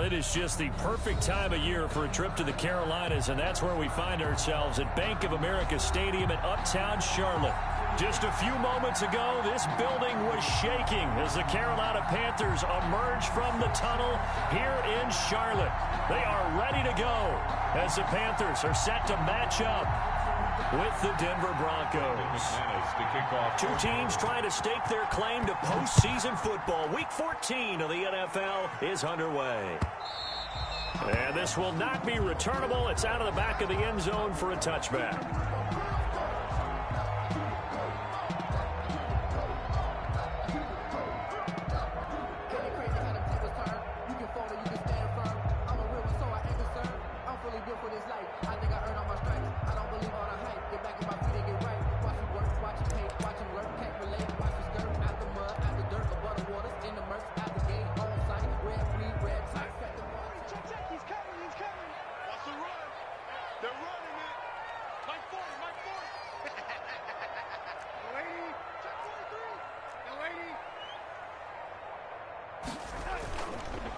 it is just the perfect time of year for a trip to the Carolinas, and that's where we find ourselves at Bank of America Stadium in Uptown Charlotte. Just a few moments ago, this building was shaking as the Carolina Panthers emerged from the tunnel here in Charlotte. They are ready to go as the Panthers are set to match up with the Denver Broncos. Two teams trying to stake their claim to postseason football. Week 14 of the NFL is underway. And this will not be returnable. It's out of the back of the end zone for a touchback.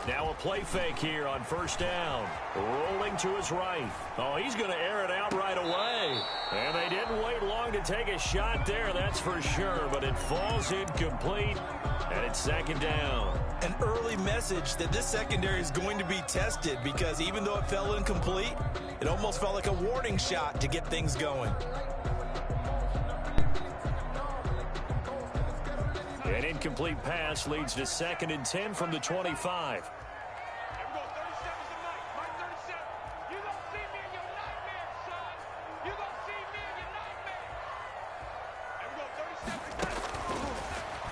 Now a play fake here on first down. Rolling to his right. Oh, he's going to air it out right away. And they didn't wait long to take a shot there, that's for sure. But it falls incomplete, and it's second down. An early message that this secondary is going to be tested, because even though it fell incomplete, it almost felt like a warning shot to get things going. An incomplete pass leads to 2nd and 10 from the 25.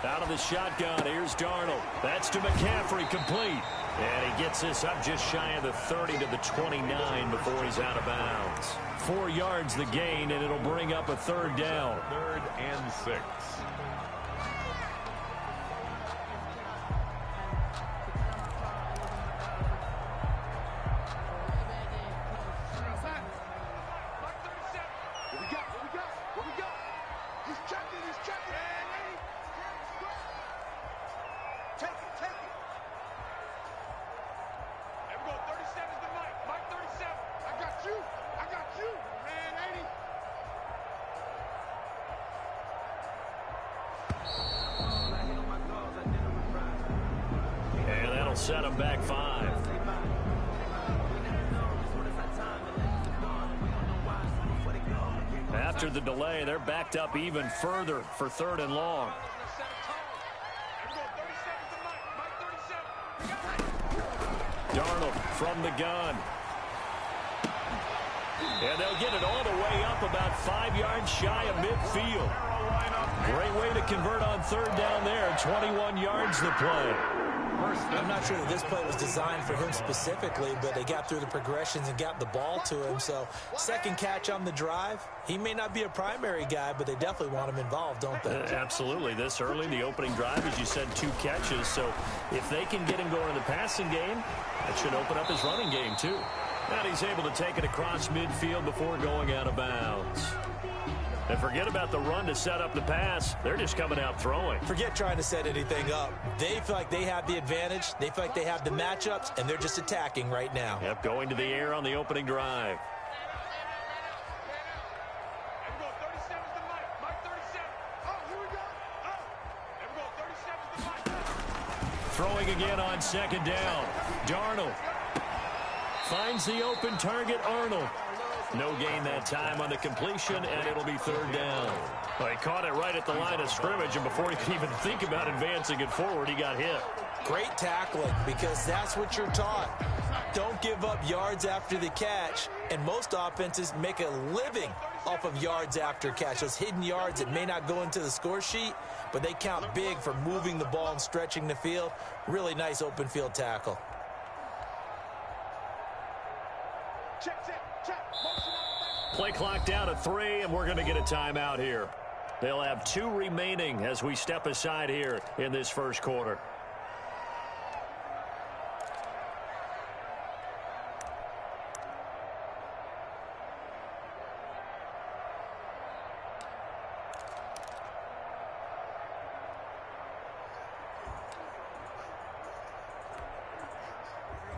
Out of the shotgun, here's Darnold. That's to McCaffrey, complete. And he gets this up just shy of the 30 to the 29 before he's out of bounds. 4 yards the gain, and it'll bring up a third down. 3rd and 6. Set him back 5. After the delay, they're backed up even further for 3rd and long. Darnold from the gun. And they'll get it all the way up about 5 yards shy of midfield. Great way to convert on 3rd down there. 21 yards the play. I'm not sure that this play was designed for him specifically, but they got through the progressions and got the ball to him. So, second catch on the drive. He may not be a primary guy, but they definitely want him involved, don't they? Absolutely. This early, the opening drive, as you said, 2 catches. So, if they can get him going in the passing game, that should open up his running game, too. And he's able to take it across midfield before going out of bounds. And forget about the run to set up the pass. They're just coming out throwing. Forget trying to set anything up. They feel like they have the advantage. They feel like they have the matchups, and they're just attacking right now. Yep, going to the air on the opening drive. Throwing again on 2nd down. Darnold finds the open target, Arnold. No gain that time on the completion, and it'll be 3rd down. Well, he caught it right at the line of scrimmage, and before he could even think about advancing it forward, he got hit. Great tackling, because that's what you're taught. Don't give up yards after the catch, and most offenses make a living off of yards after catch. Those hidden yards that may not go into the score sheet, but they count big for moving the ball and stretching the field. Really nice open field tackle. Play clock down to 3, and we're going to get a timeout here. They'll have 2 remaining as we step aside here in this first quarter.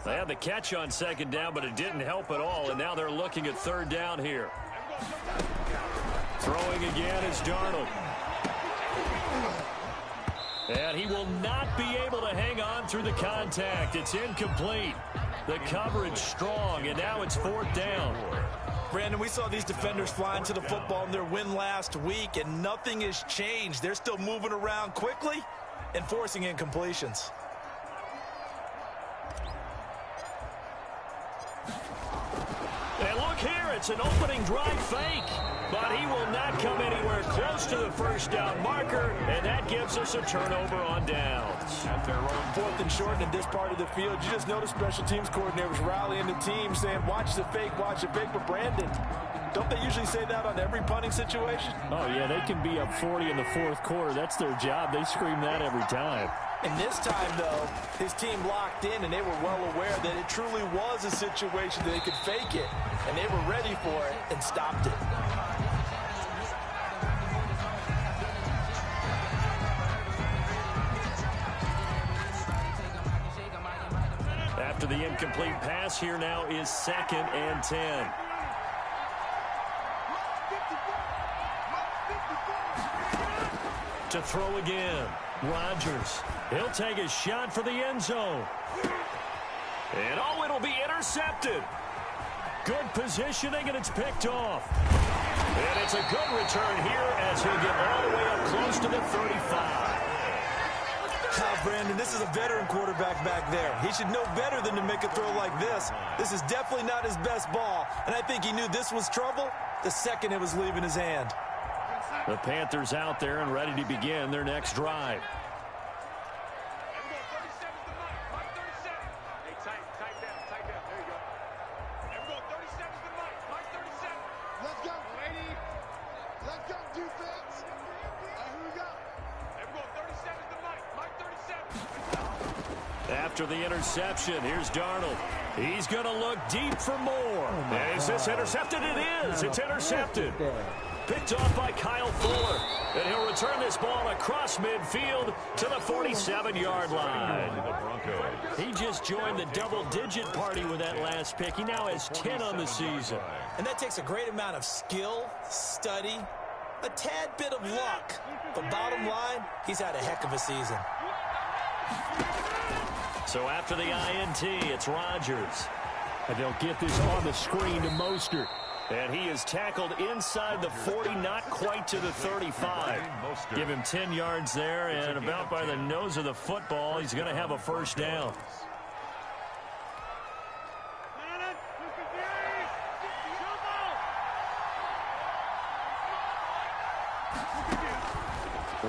They had the catch on second down, but it didn't help at all, and now they're looking at third down here. Throwing again is Darnold. And he will not be able to hang on through the contact. It's incomplete. The coverage strong, and now it's fourth down. Brandon, we saw these defenders flying to the football in their win last week, and nothing has changed. They're still moving around quickly and forcing incompletions. And look here, it's an opening drive fake. But he will not come anywhere close to the first down marker, and that gives us a turnover on downs. At their own fourth and short in this part of the field, you just notice special teams coordinators rallying the team saying, watch the fake, but Brandon, don't they usually say that on every punting situation? Oh, yeah, they can be up 40 in the fourth quarter. That's their job. They scream that every time. And this time, though, his team locked in, and they were well aware that it truly was a situation that they could fake it, and they were ready for it and stopped it. After the incomplete pass, here now is 2nd and 10. To throw again, Rodgers. He'll take a shot for the end zone. And oh, it'll be intercepted. Good positioning, and it's picked off. And it's a good return here as he'll get all the way up close to the 35. Brandon, this is a veteran quarterback back there. He should know better than to make a throw like this. This is definitely not his best ball, and I think he knew this was trouble the second it was leaving his hand. The Panthers out there and ready to begin their next drive. After the interception, here's Darnold. He's going to look deep for more. And is this intercepted? It is. It's intercepted. Picked off by Kyle Fuller. And he'll return this ball across midfield to the 47-yard line. He just joined the double-digit party with that last pick. He now has 10 on the season. And that takes a great amount of skill, study, a tad bit of luck. But bottom line, he's had a heck of a season. So after the INT, it's Rodgers. And they'll get this on the screen to Mostert. And he is tackled inside the 40, not quite to the 35. Give him 10 yards there, and about by the nose of the football, he's going to have a first down.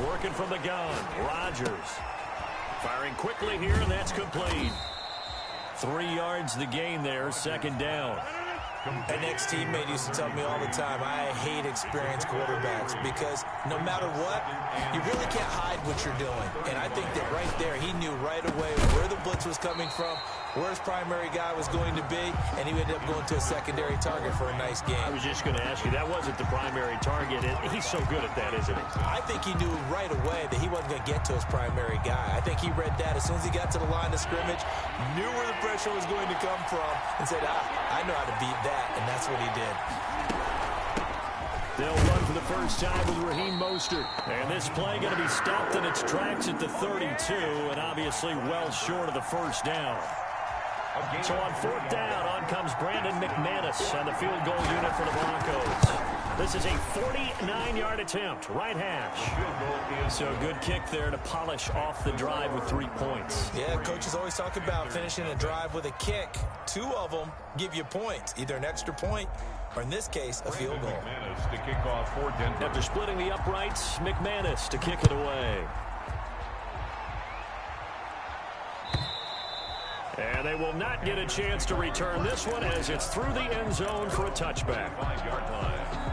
Working from the gun, Rodgers. Firing quickly here, and that's complete. 3 yards the gain there, second down. An ex-teammate used to tell me all the time, I hate experienced quarterbacks because no matter what, you really can't hide what you're doing. And I think that right there, he knew right away where the blitz was coming from, where his primary guy was going to be, and he ended up going to a secondary target for a nice game. I was just going to ask you, that wasn't the primary target. He's so good at that, isn't he? I think he knew right away that he wasn't going to get to his primary guy. I think he read that as soon as he got to the line of scrimmage, knew where the pressure was going to come from, and said, I know how to beat that, and that's what he did. They'll run for the first time with Raheem Mostert. And this play going to be stopped in its tracks at the 32, and obviously well short of the first down. So on fourth down, on comes Brandon McManus on the field goal unit for the Broncos. This is a 49-yard attempt, right hash. So a good kick there to polish off the drive with 3 points. Yeah, coaches always talk about finishing a drive with a kick. 2 of them give you points, either an extra point or, in this case, a field goal. To kick off for Denver. After splitting the uprights, McManus to kick it away. And they will not get a chance to return this one as it's through the end zone for a touchback. 5-yard line.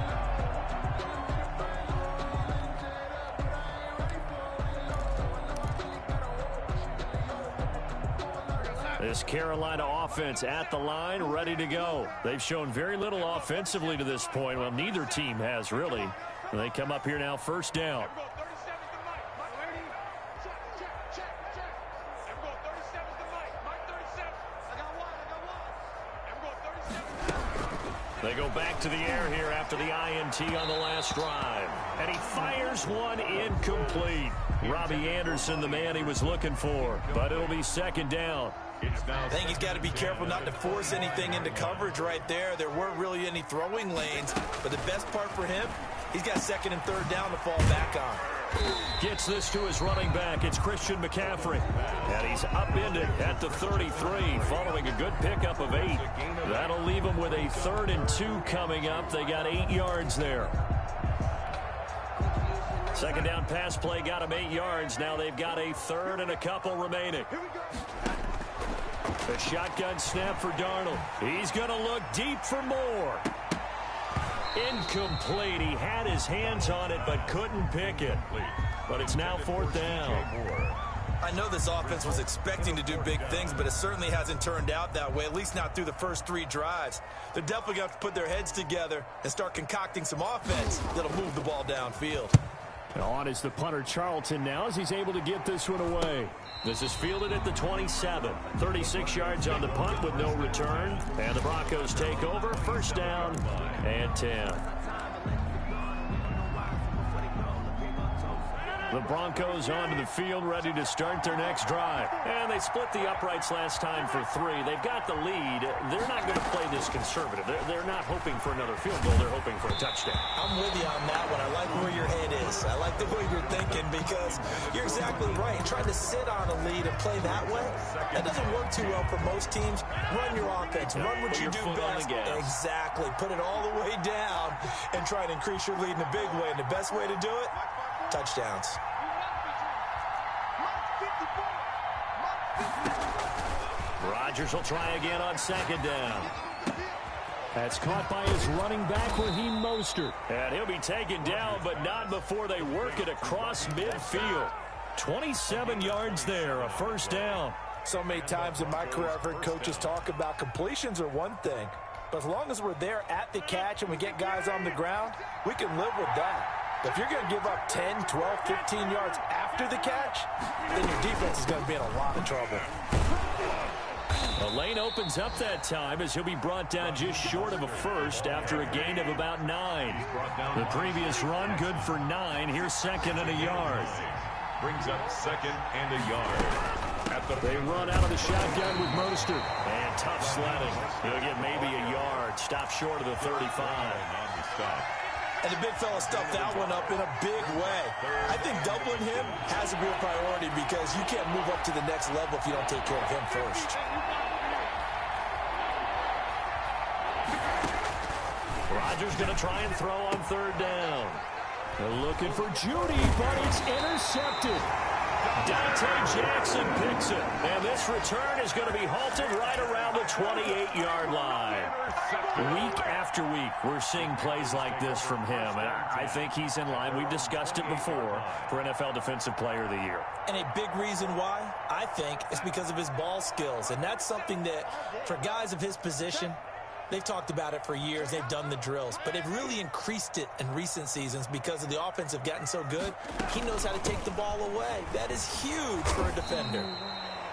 This Carolina offense at the line, ready to go. They've shown very little offensively to this point. Well, neither team has really. And they come up here now, first down. They go back to the air here after the INT on the last drive. And he fires one incomplete. Robbie Anderson, the man he was looking for. But it'll be second down. I think he's got to be careful not to force anything into coverage right there. There weren't really any throwing lanes. But the best part for him, he's got second and third down to fall back on. Gets this to his running back. It's Christian McCaffrey. And he's upended at the 33 following a good pickup of 8. That'll leave him with a 3rd and 2 coming up. They got 8 yards there. Second down pass play got him 8 yards. Now they've got a 3rd and a couple remaining. The shotgun snap for Darnold. He's going to look deep for more. Incomplete. He had his hands on it but couldn't pick it. But it's now 4th down. I know this offense was expecting to do big things, but it certainly hasn't turned out that way, at least not through the first 3 drives. They're definitely going to have to put their heads together and start concocting some offense that'll move the ball downfield. On is the punter Charlton now as he's able to get this one away. This is fielded at the 27. 36 yards on the punt with no return. And the Broncos take over. 1st down and 10. The Broncos onto the field, ready to start their next drive. And they split the uprights last time for 3. They've got the lead. They're not going to play this conservative. They're not hoping for another field goal. They're hoping for a touchdown. I'm with you on that one. I like where your head is. I like the way you're thinking because you're exactly right. Trying to sit on a lead and play that way, that doesn't work too well for most teams. Run your offense. Run what you do best. Exactly. Put it all the way down and try to increase your lead in a big way. And the best way to do it, touchdowns. Rodgers will try again on 2nd down. That's caught by his running back, Raheem Mostert. And he'll be taken down, but not before they work it across midfield. 27 yards there, a 1st down. So many times in my career, I've heard coaches talk about completions are one thing. But as long as we're there at the catch and we get guys on the ground, we can live with that. If you're going to give up 10, 12, 15 yards after the catch, then your defense is going to be in a lot of trouble. The lane opens up that time as he'll be brought down just short of a 1st after a gain of about 9. The previous run good for 9. Here's 2nd and a yard. Brings up 2nd and a yard. They run out of the shotgun with Mostert. And tough sledding. He'll get maybe a yard. Stop short of the 35. And the big fella stuffed that one up in a big way. I think doubling him has to be a priority because you can't move up to the next level if you don't take care of him first. Rodgers going to try and throw on 3rd down. They're looking for Judy, but it's intercepted. Dante Jackson picks it. And this return is going to be halted right around the 28-yard line. Week after week, we're seeing plays like this from him. And I think he's in line. We've discussed it before for NFL Defensive Player of the Year. And a big reason why, I think, is because of his ball skills. And that's something that, for guys of his position, they've talked about it for years. They've done the drills. But they've really increased it in recent seasons because of the offense have gotten so good. He knows how to take the ball away. That is huge for a defender.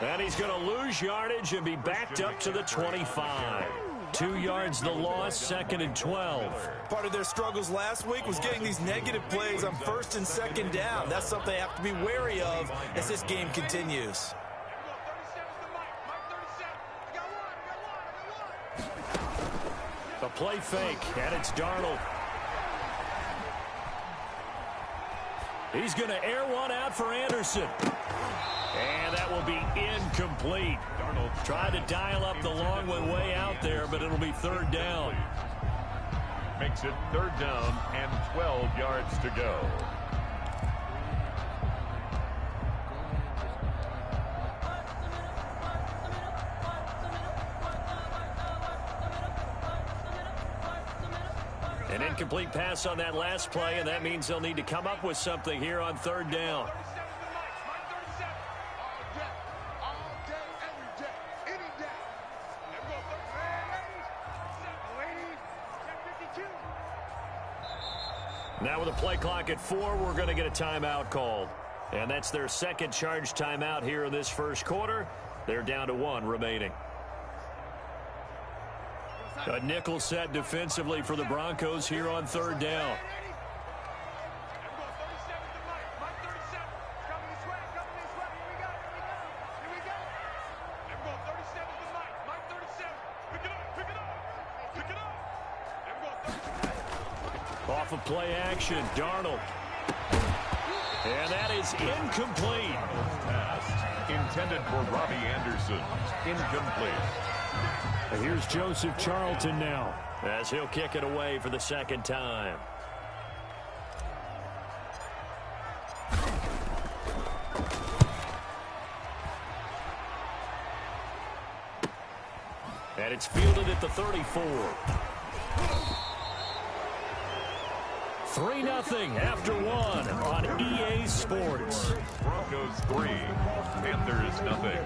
And he's going to lose yardage and be backed up to the 25. 2 yards the loss, 2nd and 12. Part of their struggles last week was getting these negative plays on 1st and 2nd down. That's something they have to be wary of as this game continues. The play fake, and it's Darnold. He's going to air one out for Anderson. And that will be incomplete. Darnold tried to dial up the long one way out there, but it'll be 3rd down. Makes it 3rd down and 12 yards to go. An incomplete pass on that last play, and that means they'll need to come up with something here on 3rd down. Now with a play clock at 4, we're going to get a timeout called. And that's their 2nd charge timeout here in this 1st quarter. They're down to 1 remaining. A nickel set defensively for the Broncos here on third down. Off of play action, Darnold. And that is incomplete. Pass intended for Robbie Anderson. Incomplete. And here's Joseph Charlton now, as he'll kick it away for the second time. And it's fielded at the 34. 3-0 after one on EA Sports. Broncos 3, Panthers nothing.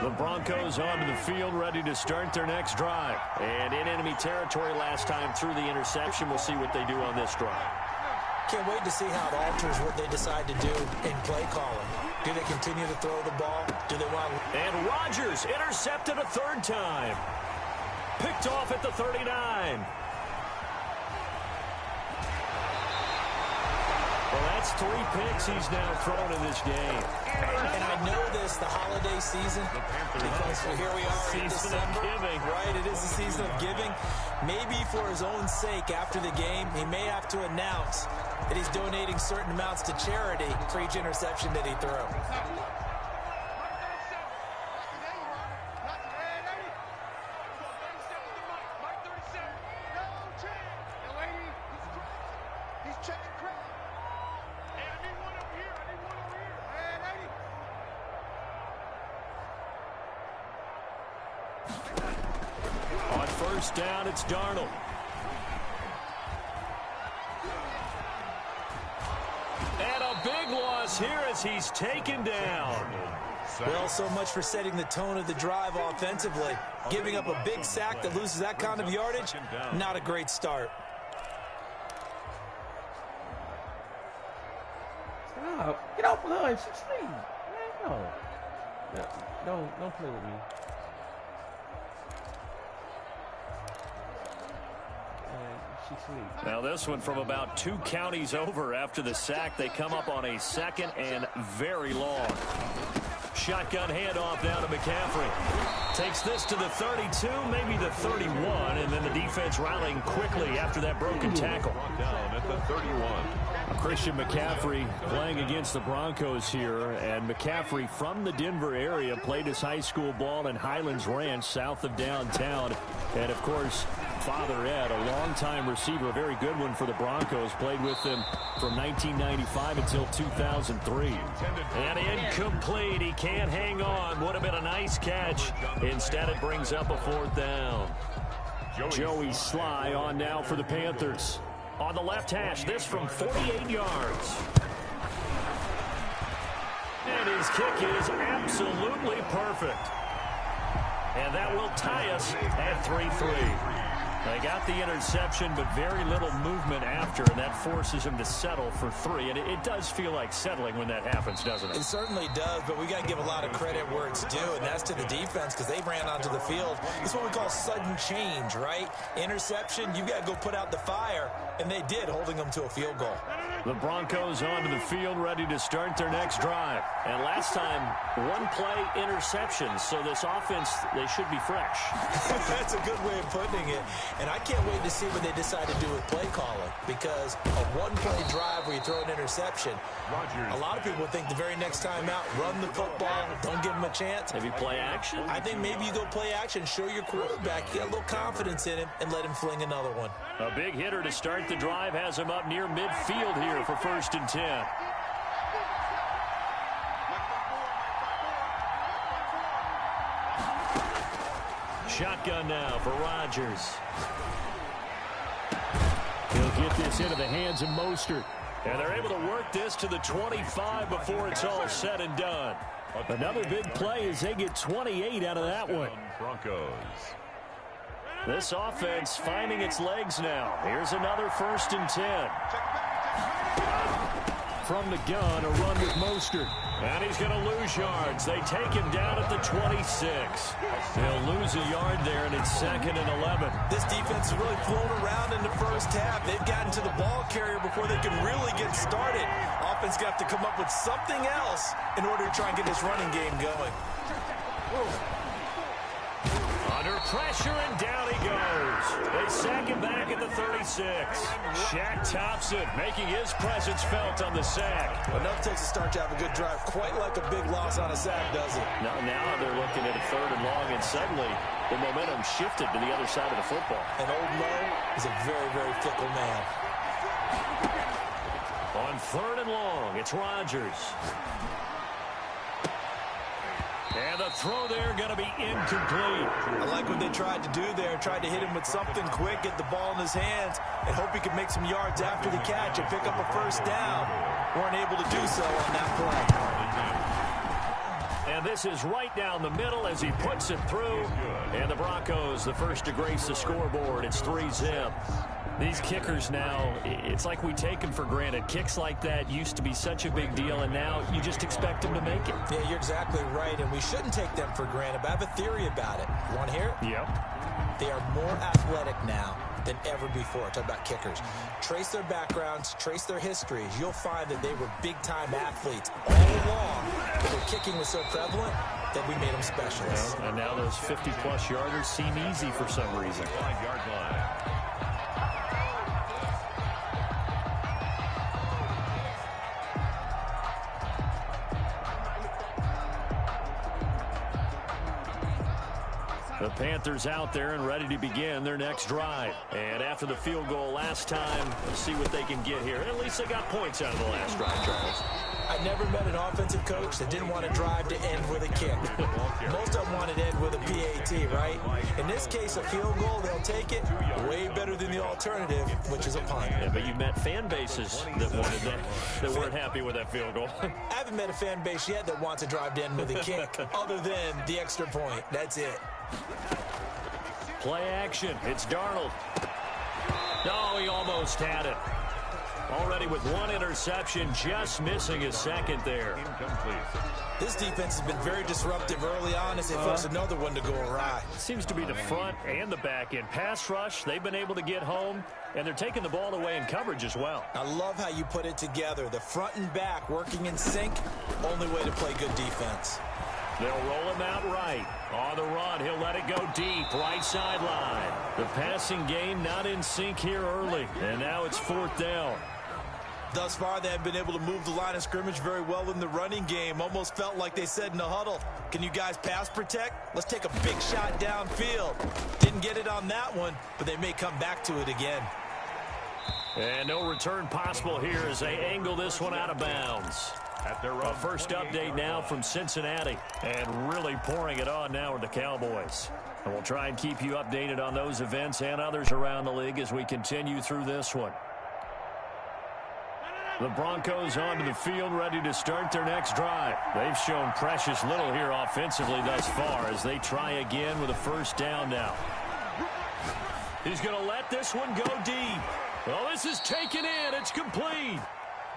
The Broncos onto the field, ready to start their next drive. And in enemy territory last time through the interception. We'll see what they do on this drive. Can't wait to see how it alters what they decide to do in play calling. Do they continue to throw the ball? Do they want... And Rodgers intercepted a third time. Picked off at the 39. Well, that's 3 picks he's now thrown in this game. And I know this, the holiday season, because here we are in December. Right, it is the season of giving. Maybe for his own sake, after the game, he may have to announce that he's donating certain amounts to charity for each interception that he throws. On first down, it's Darnold. And a big loss here as he's taken down. Well, so much for setting the tone of the drive offensively. Giving up a big sack that loses that kind of yardage, not a great start. Stop. Get off of her. She's asleep. No. Don't play with me. Now this one from about 2 counties over after the sack. They come up on a second and very long. Shotgun handoff down to McCaffrey. Takes this to the 32, maybe the 31, and then the defense rallying quickly after that broken tackle. Down at the 31. Christian McCaffrey playing against the Broncos here, and McCaffrey from the Denver area played his high school ball in Highlands Ranch south of downtown. And, of course, Father Ed, a longtime receiver, a very good one for the Broncos, played with them from 1995 until 2003. And incomplete. He can't hang on. Would have been a nice catch. Instead, it brings up a 4th down. Joey Sly on now for the Panthers. On the left hash, this from 48 yards. And his kick is absolutely perfect. And that will tie us at 3-3. They got the interception, but very little movement after, and that forces him to settle for 3. And it does feel like settling when that happens, doesn't it? It certainly does, but we got to give a lot of credit where it's due, and that's to the defense because they ran onto the field. It's what we call sudden change, right? Interception, you got to go put out the fire, and they did, holding them to a field goal. The Broncos onto the field, ready to start their next drive. And last time, 1-play interception, so this offense, they should be fresh. That's a good way of putting it. And I can't wait to see what they decide to do with play calling, because a 1-play drive where you throw an interception, a lot of people think the very next time out, run the football, don't give them a chance. Maybe play action? I think maybe you go play action, show your quarterback, get a little confidence in him, and let him fling another one. A big hitter to start the drive has him up near midfield here for 1st and 10. Shotgun now for Rodgers. He'll get this into the hands of Mostert. And they're able to work this to the 25 before it's all said and done. Another big play as they get 28 out of that one. Broncos. This offense finding its legs now. Here's another 1st and 10. from the gun, a run with Mostert. And he's going to lose yards. They take him down at the 26. They'll lose a yard there, and it's 2nd and 11. This defense is really flown around in the first half. They've gotten to the ball carrier before they can really get started. Offense going to have to come up with something else in order to try and get this running game going. Under pressure, and down he goes. They sack him back at the 36. Shaq Thompson making his presence felt on the sack. Well, enough takes to start to have a good drive. Quite like a big loss on a sack, does it? Now they're looking at a 3rd and long, and suddenly the momentum shifted to the other side of the football. And Old Mo is a very, very fickle man. On 3rd and long, it's Rodgers. And the throw there going to be incomplete. I like what they tried to do there. Tried to hit him with something quick, get the ball in his hands, and hope he could make some yards after the catch and pick up a 1st down. Weren't able to do so on that play. And this is right down the middle as he puts it through. And the Broncos, the first to grace the scoreboard. It's 3-zip. These kickers now, it's like we take them for granted. Kicks like that used to be such a big deal, and now you just expect them to make it. Yeah, you're exactly right, and we shouldn't take them for granted, but I have a theory about it. You want to hear it? Yep. They are more athletic now than ever before. Talk about kickers. Trace their backgrounds, trace their histories. You'll find that they were big-time athletes all along. But their kicking was so prevalent that we made them specialists. And now those 50-plus yarders seem easy for some reason. 5-yard line. The Panthers out there and ready to begin their next drive. And after the field goal last time, let's see what they can get here. At least they got points out of the last drive, Charles. I never met an offensive coach that didn't want to drive to end with a kick. Most of them wanted to end with a PAT, right? In this case, a field goal, they'll take it. Way better than the alternative, which is a punt. Yeah, but you met fan bases that wanted that weren't happy with that field goal. I haven't met a fan base yet that wants to drive to end with a kick, other than the extra point. That's it. Play action. It's Darnold. No, he almost had it. Already with 1 interception, just missing his 2nd there. Incomplete. This defense has been very disruptive early on as they force another one to go awry. Seems to be the front and the back end. Pass rush, they've been able to get home, and they're taking the ball away in coverage as well. I love how you put it together. The front and back working in sync, only way to play good defense. They'll roll him out right. On the run, he'll let it go deep, right sideline. The passing game not in sync here early, and now it's 4th down. Thus far, they have been able to move the line of scrimmage very well in the running game. Almost felt like they said in the huddle, can you guys pass protect? Let's take a big shot downfield. Didn't get it on that one, but they may come back to it again. And no return possible here as they angle this one out of bounds. At their A first update now from Cincinnati, and really pouring it on now with the Cowboys. And we'll try and keep you updated on those events and others around the league as we continue through this one. The Broncos onto the field, ready to start their next drive. They've shown precious little here offensively thus far as they try again with a 1st down now. He's going to let this one go deep. Well, this is taken in. It's complete.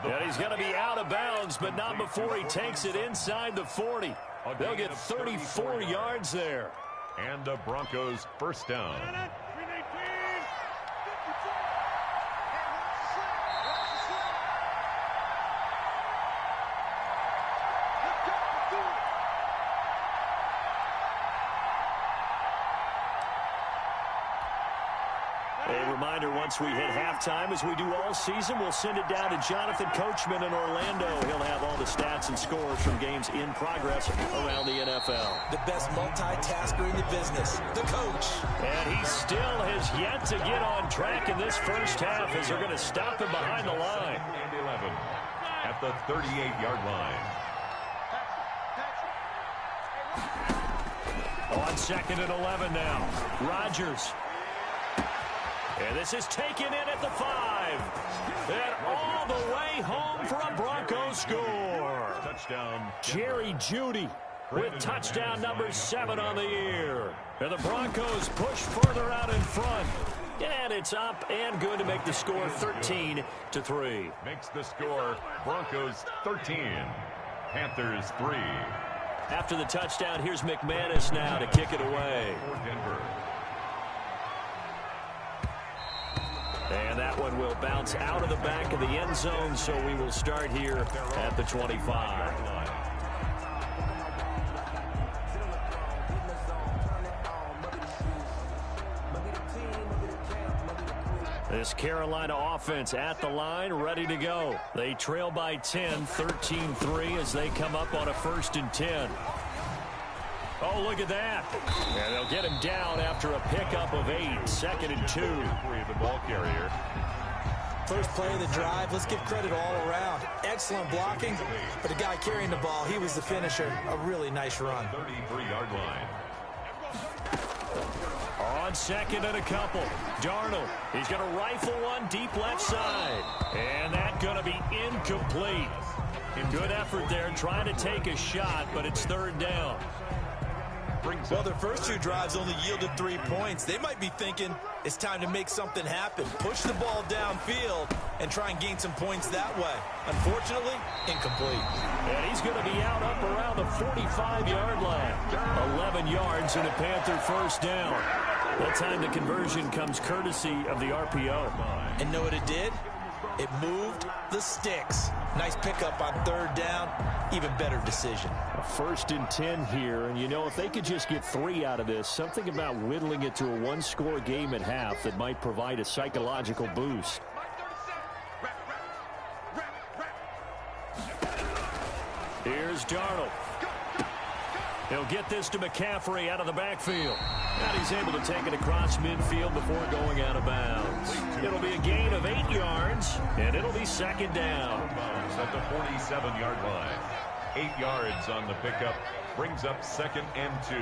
And he's going to be out of bounds, but not before he takes it inside the 40. They'll get 34 yards there. And the Broncos 1st down. A reminder, once we hit halftime, as we do all season, we'll send it down to Jonathan Coachman in Orlando. He'll have all the stats and scores from games in progress around the NFL. The best multitasker in the business, the coach. And he still has yet to get on track in this first half as they're going to stop him behind the line. And 11 at the 38-yard line. On 2nd and 11 now. Rodgers. And this is taken in at the 5. And all the way home for a Broncos score. Touchdown. Jerry Jeudy with touchdown number 7 on the year. And the Broncos push further out in front. And it's up and good to make the score 13-3. Makes the score Broncos 13, Panthers 3. After the touchdown, here's McManus now to kick it away. For Denver. And that one will bounce out of the back of the end zone, so we will start here at the 25. This Carolina offense at the line, ready to go. They trail by 10, 13-3 as they come up on a 1st and 10. Oh, look at that. And they'll get him down after a pickup of 8, 2nd and 2. The ball carrier. First play of the drive, let's give credit all around. Excellent blocking, but the guy carrying the ball, he was the finisher. A really nice run. 33-yard line. On 2nd and a couple, Darnold. He's going to rifle one deep left side. And that's going to be incomplete. Good effort there trying to take a shot, but it's 3rd down. Well, their first 2 drives only yielded 3 points. They might be thinking it's time to make something happen. Push the ball downfield and try and gain some points that way. Unfortunately, incomplete. And he's going to be out up around the 45-yard line. 11 yards and a Panther 1st down. That time the conversion comes courtesy of the RPO. And know what it did? It moved the sticks. Nice pickup on 3rd down. Even better decision. A 1st and 10 here, and you know, if they could just get 3 out of this, something about whittling it to a 1-score game at half that might provide a psychological boost. Here's Darnold. He'll get this to McCaffrey out of the backfield. And he's able to take it across midfield before going out of bounds. It'll be a gain of 8 yards, and it'll be 2nd down. At the 47-yard line. 8 yards on the pickup. Brings up 2nd and 2.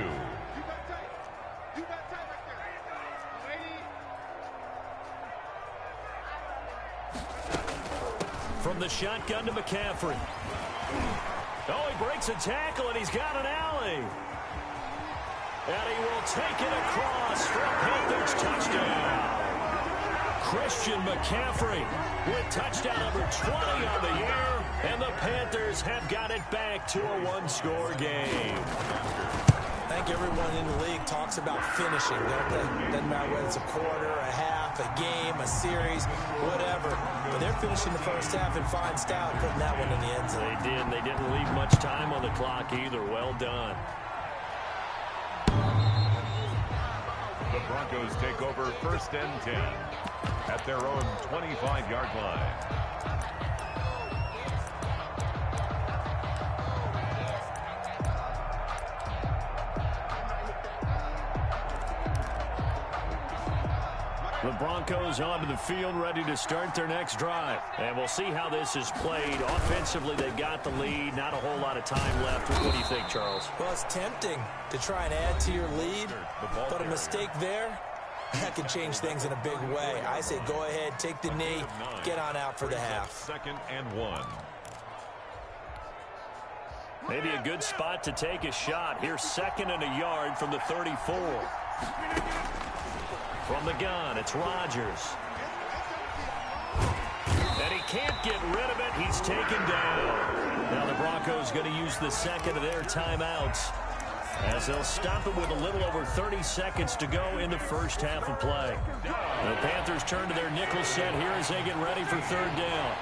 From the shotgun to McCaffrey. Oh, he breaks a tackle, and he's got an alley. And he will take it across for a Panthers touchdown. Christian McCaffrey with touchdown number 20 on the year, and the Panthers have got it back to a 1-score game. I think everyone in the league talks about finishing, don't they? Doesn't matter whether it's a quarter, a half, a game, a series, whatever. But they're finishing the first half in fine style, putting that one in the end zone. They did. They didn't leave much time on the clock either. Well done. The Broncos take over 1st and 10 at their own 25-yard line. The Broncos onto the field, ready to start their next drive. And we'll see how this is played. Offensively, they've got the lead. Not a whole lot of time left. What do you think, Charles? Well, it's tempting to try and add to your lead, but a mistake there, that can change things in a big way. I say go ahead, take the knee, get on out for the half. 2nd and 1. Maybe a good spot to take a shot. Here's 2nd and a yard from the 34. From the gun, it's Rodgers. And he can't get rid of it. He's taken down. Now the Broncos going to use the 2nd of their timeouts as they'll stop it with a little over 30 seconds to go in the first half of play. The Panthers turn to their nickel set here as they get ready for 3rd down.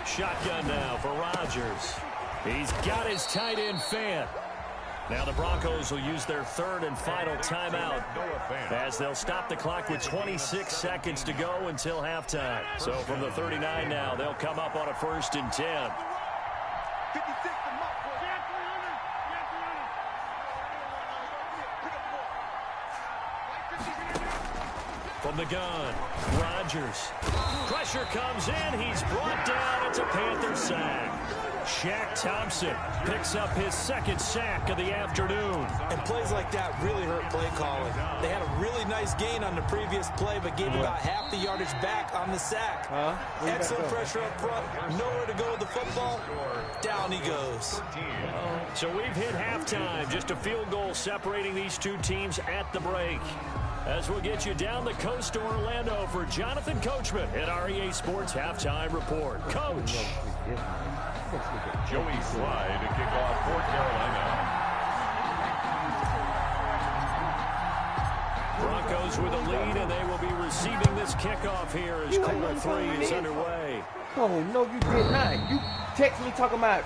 Shotgun now for Rodgers. He's got his tight end Fant. Now the Broncos will use their 3rd and final timeout as they'll stop the clock with 26 seconds to go until halftime. So from the 39 now, they'll come up on a 1st and 10. From the gun, Rodgers. Pressure comes in. He's brought down. It's a Panther sack. Shaq Thompson picks up his second sack of the afternoon. And plays like that really hurt play calling. They had a really nice gain on the previous play, but gave about half the yardage back on the sack. Excellent pressure up front. Nowhere to go with the football. Down he goes. So we've hit halftime. Just a field goal separating these two teams at the break. As we'll get you down the coast to Orlando for Jonathan Coachman at REA Sports Halftime Report. Coach. Joey Slye to kick off for Carolina. Broncos with a lead, and they will be receiving this kickoff here as quarter 3 is underway. Oh, no, you did not. You text me talking about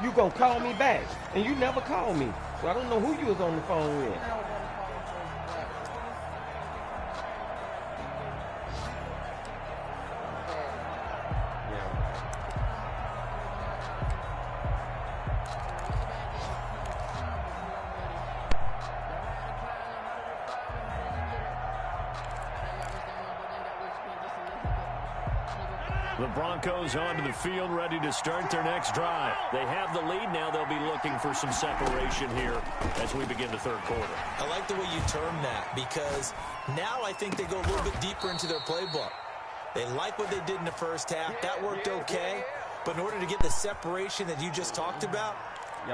you going to call me back, and you never called me. So I don't know who you was on the phone with. The Broncos onto the field, ready to start their next drive. They have the lead now. They'll be looking for some separation here as we begin the third quarter. I like the way you term that, because now I think they go a little bit deeper into their playbook. They like what they did in the first half. That worked okay. But in order to get the separation that you just talked about,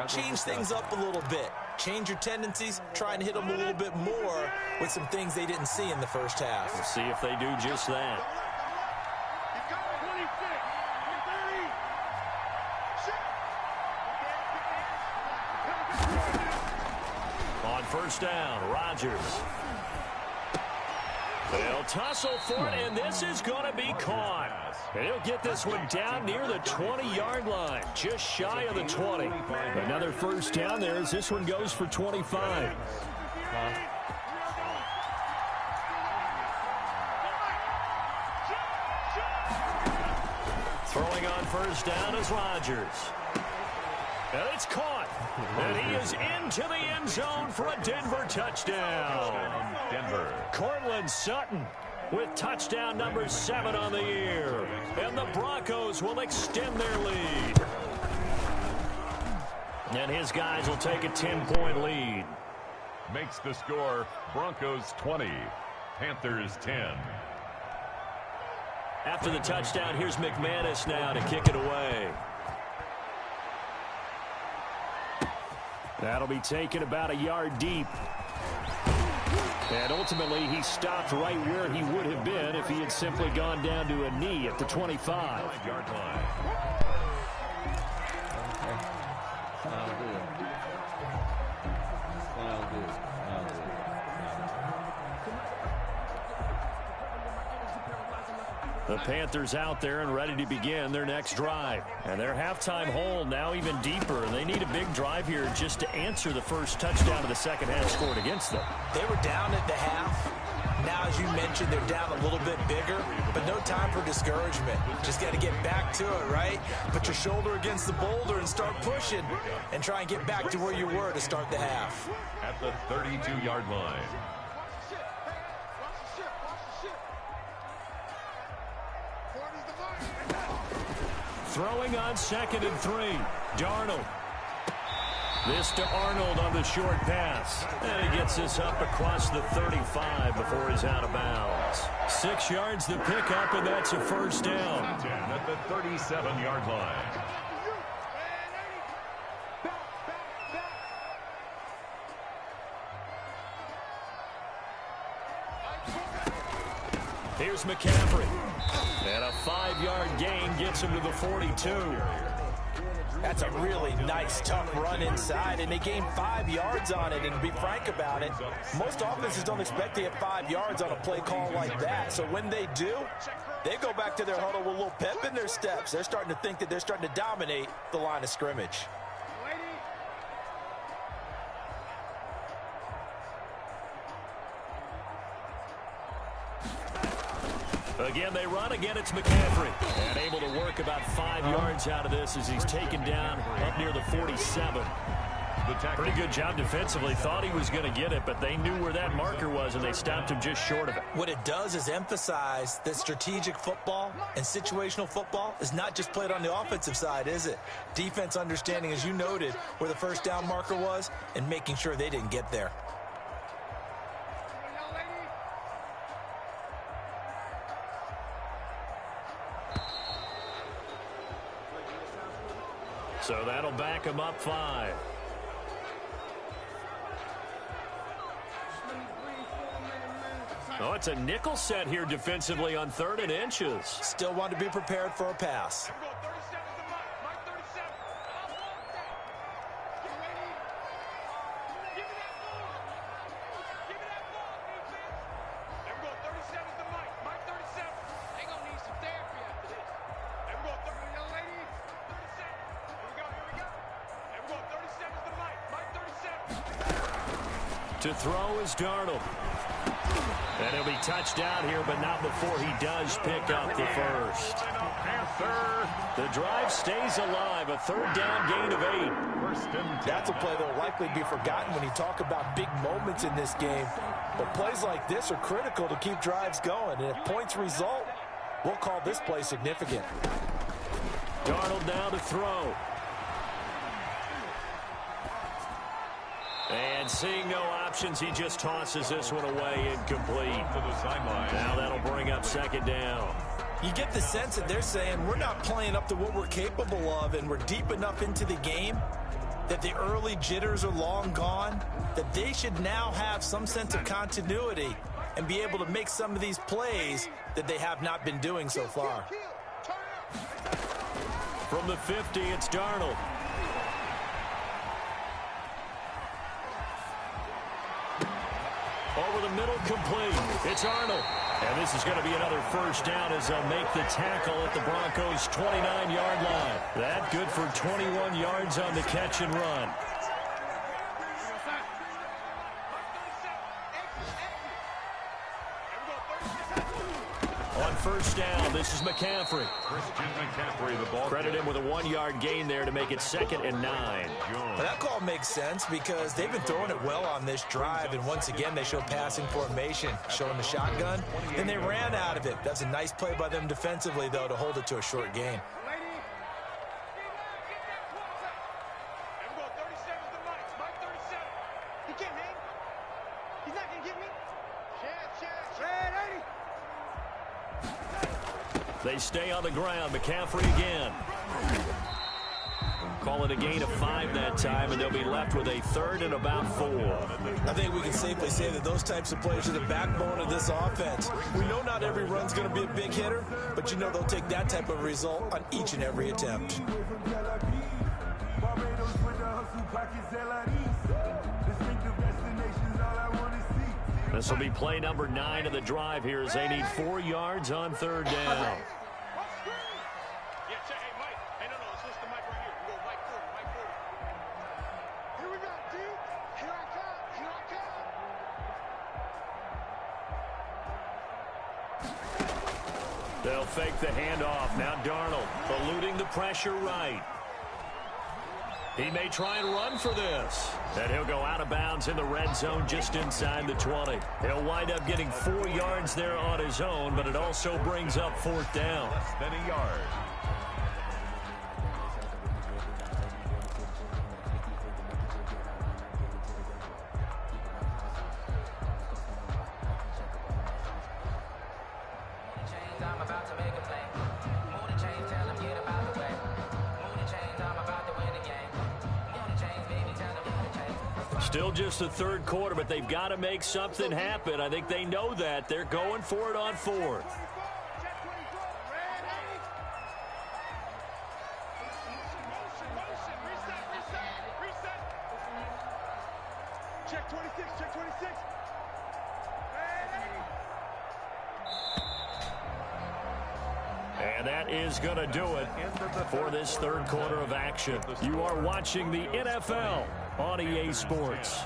change things up a little bit. Change your tendencies. Try and hit them a little bit more with some things they didn't see in the first half. We'll see if they do just that. On first down, Rodgers. They'll tussle for it, and this is going to be caught. And he'll get this one down near the 20-yard line, just shy of the 20. Another first down there as this one goes for 25. Throwing on first down is Rodgers. And it's caught. And he is into the end zone for a Denver touchdown. Denver. Cortland Sutton with touchdown number 7 on the year. And the Broncos will extend their lead. And his guys will take a 10-point lead. Makes the score Broncos 20, Panthers 10. After the touchdown, here's McManus now to kick it away. That'll be taken about a yard deep. And ultimately, he stopped right where he would have been if he had simply gone down to a knee at the 25-yard line. Sound good. Sound good. The Panthers out there and ready to begin their next drive. And their halftime hole now even deeper. And they need a big drive here just to answer the first touchdown of the second half scored against them. They were down at the half. Now, as you mentioned, they're down a little bit bigger, but no time for discouragement. Just got to get back to it, right? Put your shoulder against the boulder and start pushing and try and get back to where you were to start the half. At the 32-yard line. Throwing on 2nd and 3. Darnold. This to Arnold on the short pass. And he gets this up across the 35 before he's out of bounds. 6 yards the pickup, and that's a first down. At the 37-yard line. Here's McCaffrey. And a 5-yard gain gets him to the 42. That's a really nice, tough run inside, and they gained 5 yards on it. And to be frank about it, most offenses don't expect to get 5 yards on a play call like that. So when they do, they go back to their huddle with a little pep in their steps. They're starting to think that they're starting to dominate the line of scrimmage. Again, they run. Again, it's McCaffrey. And able to work about 5 yards out of this as he's taken down up near the 47. the tackle. Pretty good job defensively. Thought he was going to get it, but they knew where that marker was, and they stopped him just short of it. What it does is emphasize that strategic football and situational football is not just played on the offensive side, is it? Defense understanding, as you noted, where the first down marker was and making sure they didn't get there. So that'll back him up 5. Oh, it's a nickel set here defensively on 3rd and inches. Still want to be prepared for a pass. To throw is Darnold. And he'll be touched down here, but not before he does pick up the first. The drive stays alive. A 3rd down gain of 8. That's a play that will likely be forgotten when you talk about big moments in this game. But plays like this are critical to keep drives going. And if points result, we'll call this play significant. Darnold now to throw. And seeing no options, he just tosses this one away incomplete. To the sideline. Now that'll bring up 2nd down. You get the sense that they're saying we're not playing up to what we're capable of, and we're deep enough into the game that the early jitters are long gone, that they should now have some sense of continuity and be able to make some of these plays that they have not been doing so far. From the 50, it's Darnold. Over the middle, complete. It's Arnold. And this is going to be another first down as they'll make the tackle at the Broncos' 29-yard line. That good for 21 yards on the catch and run. On first down, this is McCaffrey. Christian McCaffrey, the ball. Credit him with a 1-yard gain there to make it 2nd and 9. Well, that call makes sense because they've been throwing it well on this drive, and once again they show passing formation, showing the shotgun, and they ran out of it. That's a nice play by them defensively, though, to hold it to a short gain. They stay on the ground. McCaffrey again. Call it a gain of 5 that time, and they'll be left with a 3rd and about 4. I think we can safely say that those types of plays are the backbone of this offense. We know not every run's going to be a big hitter, but you know they'll take that type of result on each and every attempt. This will be play number 9 of the drive here as they need 4 yards on 3rd down. They'll fake the handoff. Now Darnold eluding the pressure right. He may try and run for this. And he'll go out of bounds in the red zone just inside the 20. He'll wind up getting 4 yards there on his own, but it also brings up 4th down. Less than a yard. Still just the 3rd quarter, but they've got to make something happen. I think they know that. They're going for it on 4th. Check 26, check 26. And that is going to do it for this 3rd quarter of action. You are watching the NFL on EA Sports.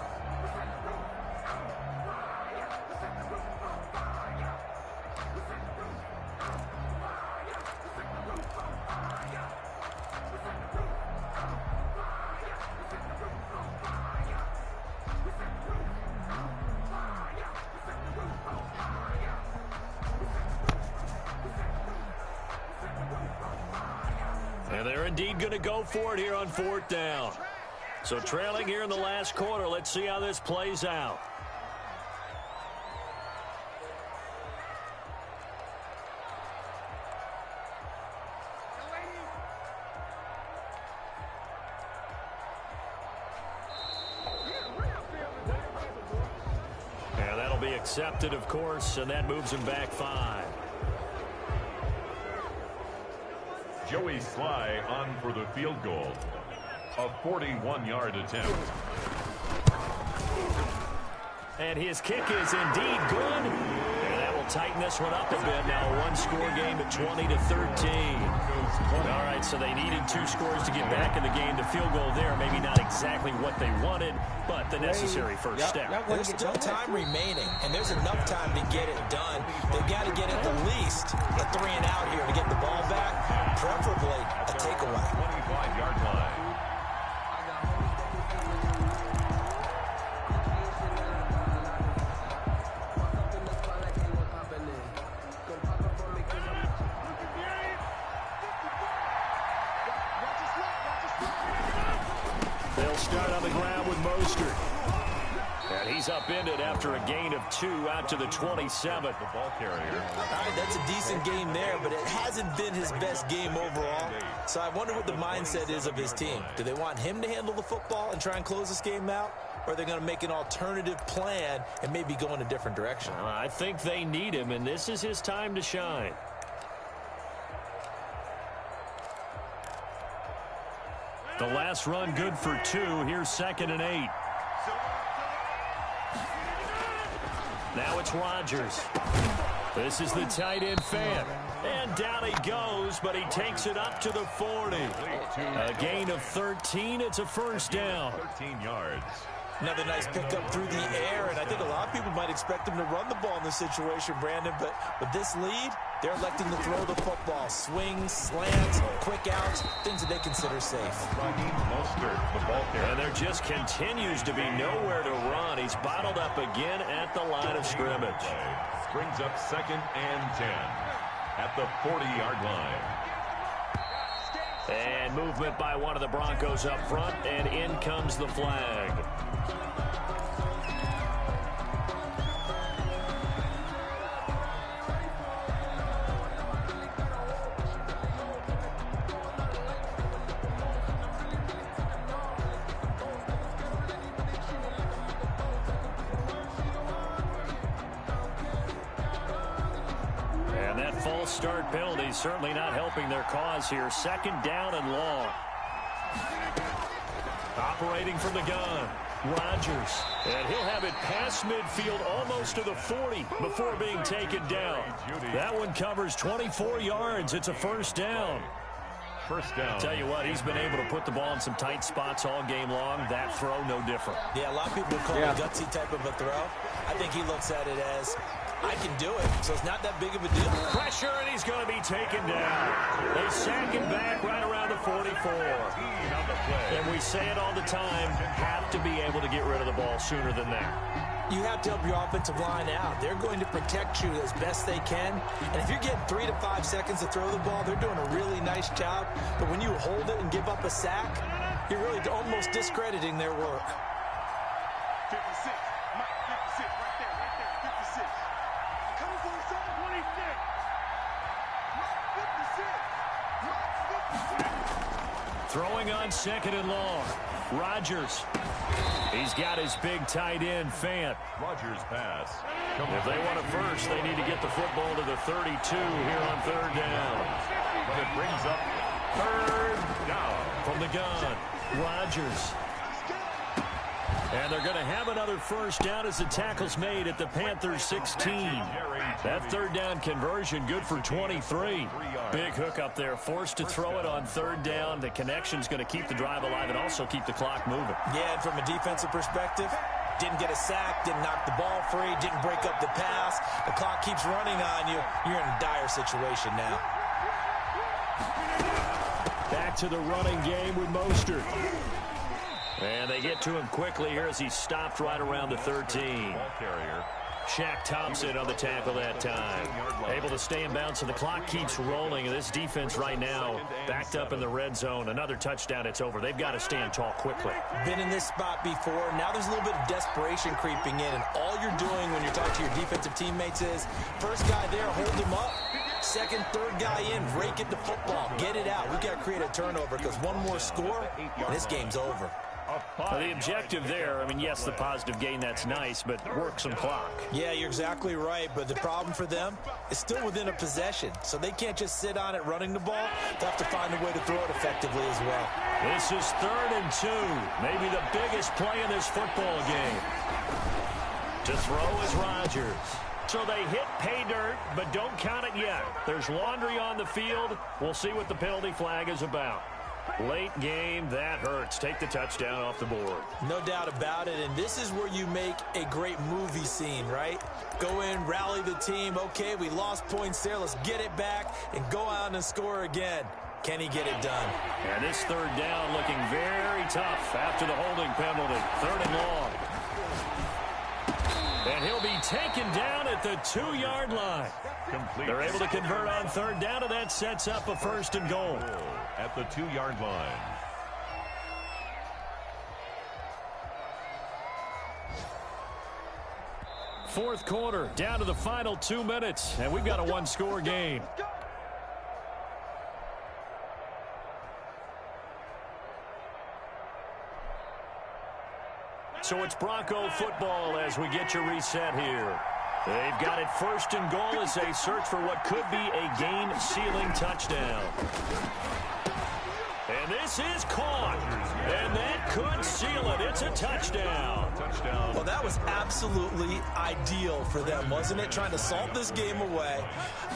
And they're indeed going to go for it here on 4th down. So trailing here in the last quarter. Let's see how this plays out. And that'll be accepted, of course, and that moves him back 5. Joey Sly on for the field goal. A 41-yard attempt. And his kick is indeed good. And that will tighten this one up a bit. Now a one-score game at 20-13. All right, so they needed 2 scores to get back in the game. The field goal there, maybe not exactly what they wanted, but the necessary first step. There's still time remaining, and there's enough time to get it done. They've got to get at the least a 3-and-out here to get the ball back, preferably a takeaway. 25-yard line. They'll start on the ground with Mostert. And he's upended after a gain of 2 out to the 27. The ball carrier. All right, that's a decent game there, but it hasn't been his best game overall. So I wonder what the mindset is of his team. Do they want him to handle the football and try and close this game out? Or are they going to make an alternative plan and maybe go in a different direction? I think they need him, and this is his time to shine. The last run good for 2. Here's 2nd and 8. Now it's Rodgers. This is the tight end Fant. And down he goes, but he takes it up to the 40. A gain of 13. It's a first down. 13 yards. Another nice pickup through the air, and I think a lot of people might expect him to run the ball in this situation, Brandon, but with this lead, they're electing to throw the football. Swings, slants, quick outs, things that they consider safe. Mostert, the ball carrier. And there just continues to be nowhere to run. He's bottled up again at the line of scrimmage. Brings up 2nd and 10 at the 40-yard line. And movement by one of the Broncos up front, and in comes the flag. False start penalty certainly not helping their cause here. 2nd down and long. Operating from the gun, Rodgers. And he'll have it past midfield almost to the 40 before being taken down. That one covers 24 yards. It's a first down. First down. Tell you what, he's been able to put the ball in some tight spots all game long. That throw, no different. Yeah, a lot of people call it a gutsy type of a throw. I think he looks at it as, I can do it, so it's not that big of a deal. Pressure, and he's going to be taken down. They sack him back right around the 44. And we say it all the time, have to be able to get rid of the ball sooner than that. You have to help your offensive line out. They're going to protect you as best they can. And if you're getting 3 to 5 seconds to throw the ball, they're doing a really nice job. But when you hold it and give up a sack, you're really almost discrediting their work. 56. Mike, 56. Right there. 56. Coming for the side. 26. Mike, 56. Mike, 56. Throwing on 2nd and long. Rodgers. He's got his big tight end, Fant. Rodgers pass. If they want it first, they need to get the football to the 32 here on 3rd down. But it brings up 3rd down. From the gun, Rodgers. And they're going to have another first down as the tackle's made at the Panthers 16. That 3rd down conversion good for 23. Big hook up there, forced to throw it on 3rd down. The connection's going to keep the drive alive and also keep the clock moving. Yeah, and from a defensive perspective, didn't get a sack, didn't knock the ball free, didn't break up the pass. The clock keeps running on you. You're in a dire situation now. Back to the running game with Mostert. And they get to him quickly here as he's stopped right around the 13. Ball carrier. Shaq Thompson on the tackle that time. Able to stay in bounds, so the clock keeps rolling. And this defense right now backed up in the red zone. Another touchdown, it's over. They've got to stand tall quickly. Been in this spot before. Now there's a little bit of desperation creeping in. And all you're doing when you're talking to your defensive teammates is, first guy there, hold him up. Second, third guy in, rake at the football. Get it out. We've got to create a turnover because one more score, and this game's over. Well, the objective there, I mean, yes, the positive gain, that's nice, but work some clock. Yeah, you're exactly right, but the problem for them is still within a possession, so they can't just sit on it running the ball. They have to find a way to throw it effectively as well. This is 3rd and 2, maybe the biggest play in this football game. To throw is Rodgers. So they hit pay dirt, but don't count it yet. There's laundry on the field. We'll see what the penalty flag is about. Late game, that hurts. Take the touchdown off the board. No doubt about it, and this is where you make a great movie scene, right? Go in, rally the team. Okay, we lost points there. Let's get it back and go out and score again. Can he get it done? And this 3rd down looking very tough after the holding penalty. 3rd and long. And he'll be taken down at the 2-yard line. They're able to convert on 3rd down, and that sets up a 1st and goal. At the 2-yard line. Fourth quarter, down to the final 2 minutes, and we've got a 1-score game. So it's Bronco football as we get your reset here. They've got it 1st and goal as they search for what could be a game-sealing touchdown. And this is caught. And that could seal it. It's a touchdown. Well, that was absolutely ideal for them, wasn't it? Trying to salt this game away.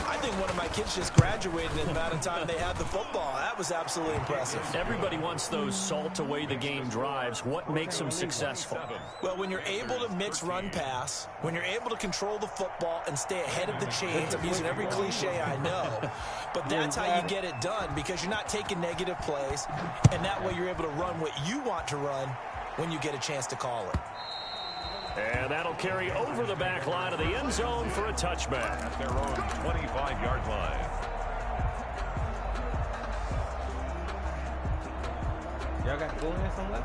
I think one of my kids just graduated in the amount of time they had the football. That was absolutely impressive. Everybody wants those salt away the game drives. What makes them successful? Well, when you're able to mix run-pass, when you're able to control the football and stay ahead of the chains, I'm using every cliche I know, but that's how you get it done because you're not taking negative plays, and that way you're able to run what you want to run when you get a chance to call it. And that'll carry over the back line of the end zone for a touchback. At their own 25-yard line. Y'all got to go in somewhere?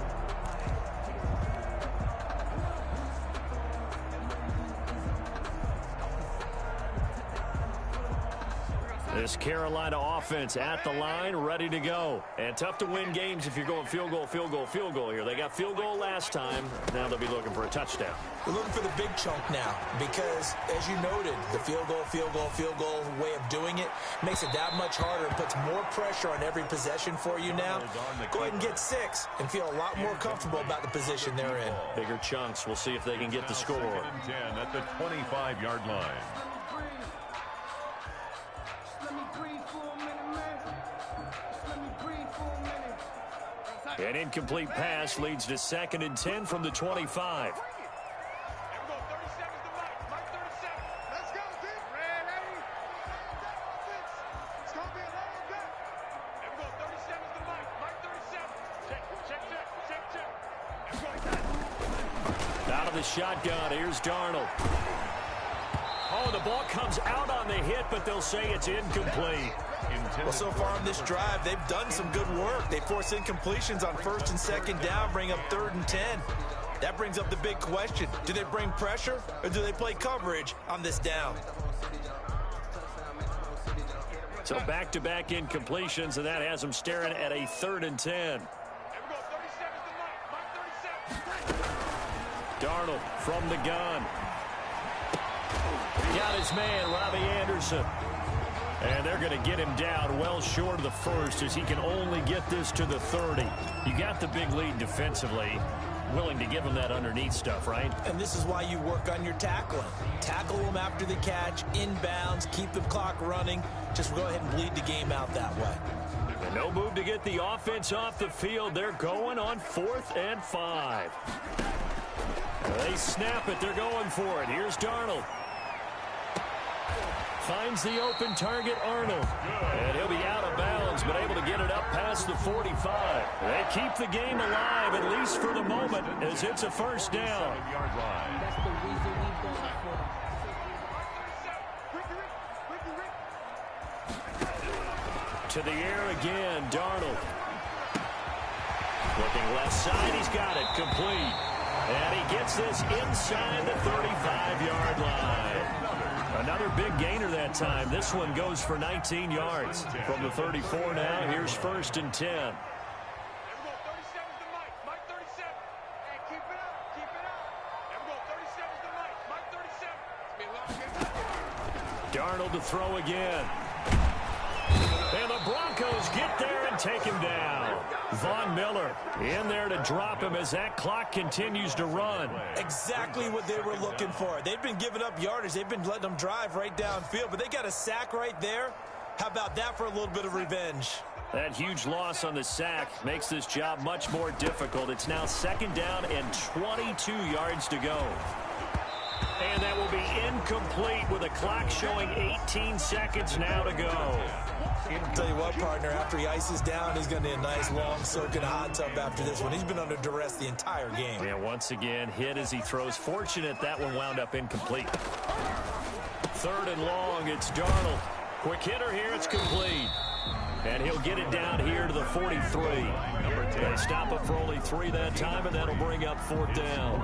This Carolina offense at the line, ready to go. And tough to win games if you're going field goal, field goal, field goal here. They got field goal last time. Now they'll be looking for a touchdown. We're looking for the big chunk now because, as you noted, the field goal way of doing it makes it that much harder and puts more pressure on every possession for you now. Go ahead and get 6 and feel a lot more comfortable about the position they're in. Bigger chunks. We'll see if they can get the score. 2nd and 10 at the 25-yard line. An incomplete pass leads to 2nd and 10 from the 25. Out of the shotgun, here's Darnold. Oh, the ball comes out on the hit, but they'll say it's incomplete. Well, so far on this drive, they've done some good work. They force incompletions on 1st and 2nd down, bring up 3rd and 10. That brings up the big question. Do they bring pressure or do they play coverage on this down? So back-to-back incompletions, and that has them staring at a 3rd and 10. Darnold from the gun. Got his man, Robbie Anderson. And they're going to get him down well short of the 1st as he can only get this to the 30. You got the big lead defensively. Willing to give him that underneath stuff, right? And this is why you work on your tackling. Tackle them after the catch, inbounds, keep the clock running. Just go ahead and bleed the game out that way. And no move to get the offense off the field. They're going on 4th and 5. They snap it. They're going for it. Here's Darnold. Finds the open target, Arnold. And he'll be out of bounds, but able to get it up past the 45. They keep the game alive, at least for the moment, as it's a first down. That's the reason we've gone for it. To the air again, Darnold. Looking left side, he's got it, complete. And he gets this inside the 35-yard line. Another big gainer that time. This one goes for 19 yards. From the 34 now, here's 1st and 10. Darnold to throw again. And the Broncos get there and take him down. Von Miller in there to drop him as that clock continues to run. Exactly what they were looking for. They've been giving up yardage. They've been letting them drive right downfield, but they got a sack right there. How about that for a little bit of revenge? That huge loss on the sack makes this job much more difficult. It's now 2nd down and 22 yards to go. And that will be incomplete with a clock showing 18 seconds now to go. I'll tell you what, partner, after he ices down, he's going to need a nice long soak in a hot tub after this one. He's been under duress the entire game. Yeah, once again, hit as he throws. Fortunate that one wound up incomplete. 3rd and long, it's Darnold. Quick hitter here, it's complete. And he'll get it down here to the 43. They stop it for only 3 that time, and that'll bring up 4th down.